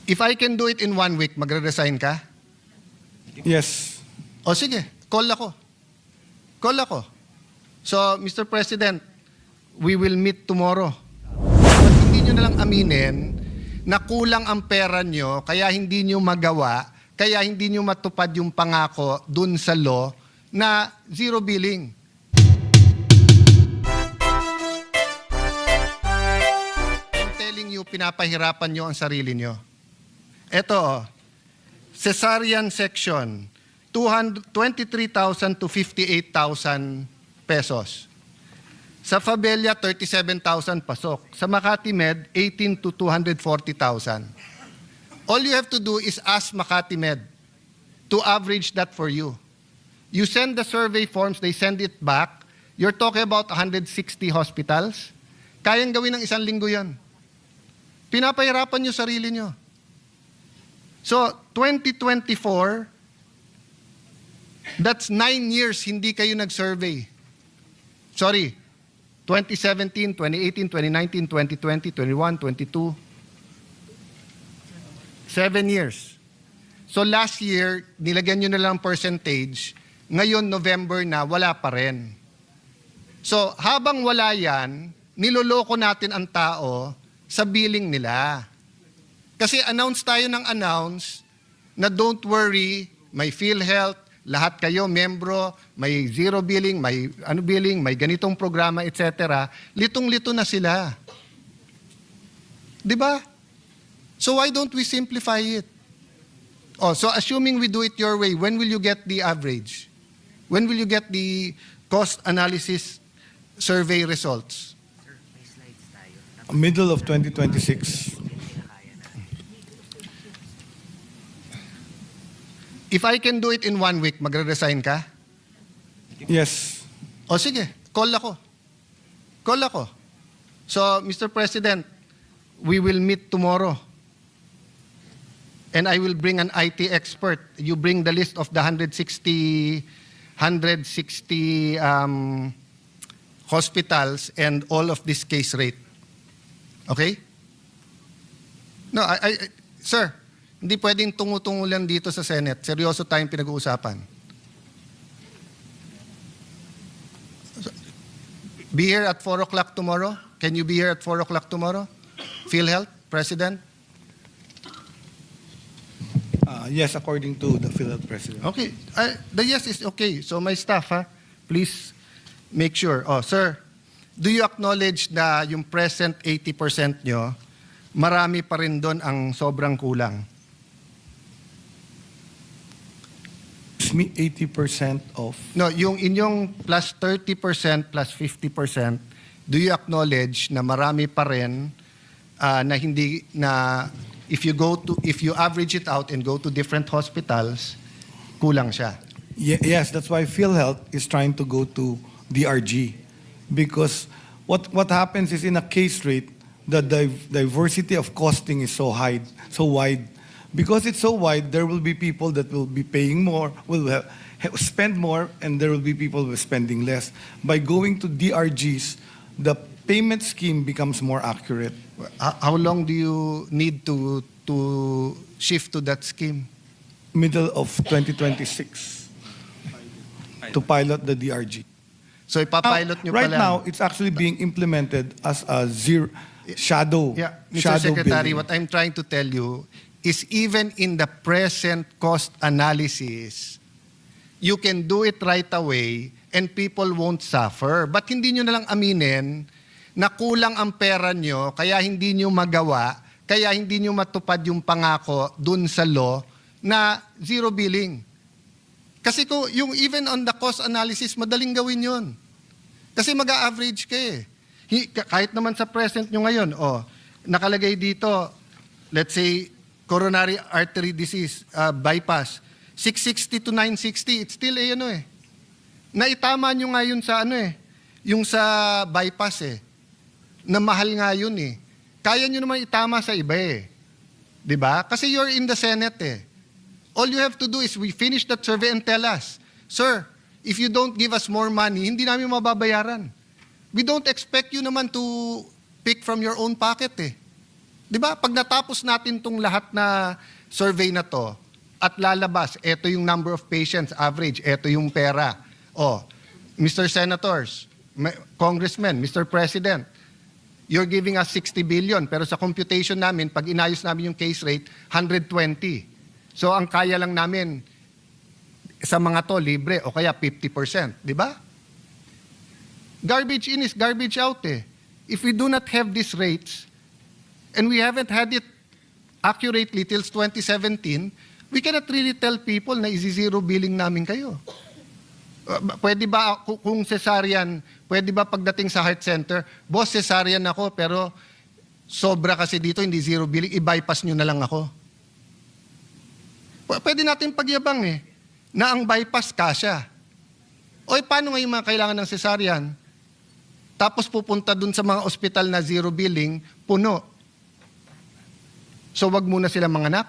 If I can do it in 1 week, magre-resign ka? Yes. O sige, call ako. Call ako. So, Mr. President, we will meet tomorrow. But hindi nyo nalang aminin na kulang ang pera nyo, kaya hindi nyo magawa, kaya hindi nyo matupad yung pangako dun sa law na zero billing. I'm telling you, pinapahirapan nyo ang sarili nyo. Ito, cesarean section, 23,000 to 58,000 pesos. Sa Fabella, 37,000 pasok. Sa Makati Med, 18 to 240,000. All you have to do is ask Makati Med to average that for you. You send the survey forms, they send it back. You're talking about 160 hospitals. Kayang gawin ng 1 linggo yan. Pinapahirapan nyo sarili nyo. So, 2024, that's 9 years hindi kayo nag-survey. Sorry, 2017, 2018, 2019, 2020, 21, 22. 7 years. So last year, nilagyan nyo na lang percentage. Ngayon, November na, wala pa rin. So habang wala yan, niloloko natin ang tao sa billing nila. Kasi announce tayo ng announce na don't worry, may PhilHealth, lahat kayo, membro, may zero billing, may billing, may ganitong programa, etc. Litong-lito na sila. Di ba? So why don't we simplify it? Oh, so assuming we do it your way, when will you get the average? When will you get the cost analysis survey results? Middle of 2026. If I can do it in 1 week, magre-resign ka? Yes. O sige, call ako. Call ako. So, Mr. President, we will meet tomorrow. And I will bring an IT expert. You bring the list of the 160 hospitals and all of this case rate. Okay? No, sir, hindi pwedeng tungo-tungo lang dito sa Senate. Seryoso tayong pinag-uusapan. Be here at 4 o'clock tomorrow? Can you be here at 4 o'clock tomorrow? PhilHealth, President? Yes, according to the PhilHealth president. Okay. The yes is okay. So my staff, please make sure. Oh, sir, do you acknowledge na yung present 80% nyo, marami pa rin doon ang sobrang kulang? 80% of... No, yung inyong plus 30% plus 50%, do you acknowledge na marami pa rin na hindi na if you average it out and go to different hospitals, kulang siya? Yes, that's why PhilHealth is trying to go to DRG. Because what happens is in a case rate, the diversity of costing is so high, so wide. Because it's so wide, there will be people that will be paying more, will spend more, and there will be people who are spending less. By going to DRGs, the payment scheme becomes more accurate. How long do you need to shift to that scheme? Middle of 2026 to pilot the DRG. So ipapilot nyo Right pala. now, it's actually being implemented as a shadow. Yeah, Mr. shadow Secretary, billing. what I'm trying to tell you is even in the present cost analysis, you can do it right away and people won't suffer. But hindi nyo nalang aminin na kulang ang pera nyo, kaya hindi nyo magawa, kaya hindi nyo matupad yung pangako dun sa law na zero billing. Kasi kung yung even on the cost analysis, madaling gawin yun. Kasi mag-a-average ka eh. Kahit naman sa present nyo ngayon, nakalagay dito, let's say, coronary artery disease, bypass, 660 to 960, it's still naitama nyo nga yun sa yung sa bypass na mahal nga yun Kaya nyo naman itama sa iba Diba? Kasi you're in the Senate All you have to do is we finish that survey and tell us, sir, if you don't give us more money, hindi namin mababayaran. We don't expect you naman to pick from your own pocket Di ba? Pag natapos natin tong lahat na survey na to at lalabas, eto yung number of patients, average, eto yung pera. Oh, Mr. Senators, Congressmen, Mr. President, you're giving us 60 billion, pero sa computation namin, pag inayos namin yung case rate, 120. So ang kaya lang namin sa mga to, libre, o kaya 50%. Di ba? Garbage in is garbage out eh. If we do not have these rates, and we haven't had it accurately till 2017, we cannot really tell people na isi-zero billing namin kayo. Pwede ba, kung cesarean, pwede ba pagdating sa heart center, boss, cesarean ako, pero sobra kasi dito, hindi zero billing, i-bypass nyo na lang ako. Pwede natin pagyabang eh, na ang bypass kasya. O paano ngayon mga kailangan ng cesarean? Tapos pupunta dun sa mga ospital na zero billing, puno. So wag muna sila manganak.